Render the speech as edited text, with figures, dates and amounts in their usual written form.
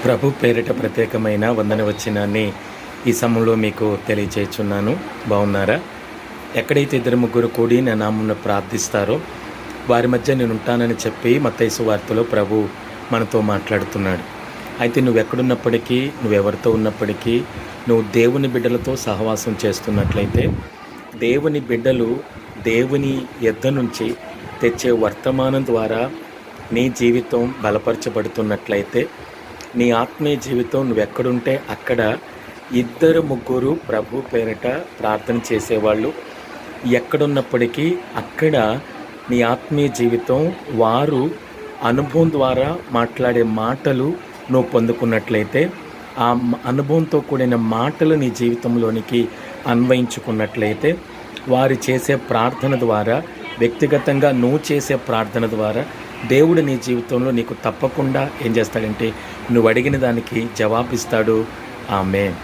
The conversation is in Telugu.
ప్రభు పేరిట ప్రత్యేకమైన వందన వచనాన్ని ఈ సమయంలో మీకు తెలియచేస్తున్నాను. బాగున్నారా? ఎక్కడైతే ఇద్దరు ముగ్గురు కూడి నా నామమున ప్రార్థిస్తారో వారి మధ్య నేను ఉంటానని చెప్పి మత్తయి సువార్తలో ప్రభు మనతో మాట్లాడుతున్నాడు. అయితే నువ్వెక్కడున్నప్పటికీ, నువ్వెవరితో ఉన్నప్పటికీ, నువ్వు దేవుని బిడ్డలతో సహవాసం చేస్తున్నట్లయితే, దేవుని బిడ్డలు దేవుని యొద్ద నుంచి తెచ్చే వర్తమానం ద్వారా నీ జీవితం బలపరచబడుతున్నట్లయితే, నీ ఆత్మీయ జీవితం నువ్వెక్కడుంటే అక్కడ ఇద్దరు ముగ్గురు ప్రభు పేరిట ప్రార్థన చేసేవాళ్ళు ఎక్కడున్నప్పటికీ అక్కడ నీ ఆత్మీయ జీవితం వారు అనుభవం ద్వారా మాట్లాడే మాటలు నువ్వు పొందుకున్నట్లయితే, ఆ అనుభవంతో కూడిన మాటలు నీ జీవితంలోనికి అన్వయించుకున్నట్లయితే, వారు చేసే ప్రార్థన ద్వారా, వ్యక్తిగతంగా నువ్వు చేసే ప్రార్థన ద్వారా దేవుడు నీ జీవితంలో నీకు తప్పకుండా ఏం చేస్తాడంటే నువ్వు అడిగిన దానికి జవాబిస్తాడు. ఆమేన్.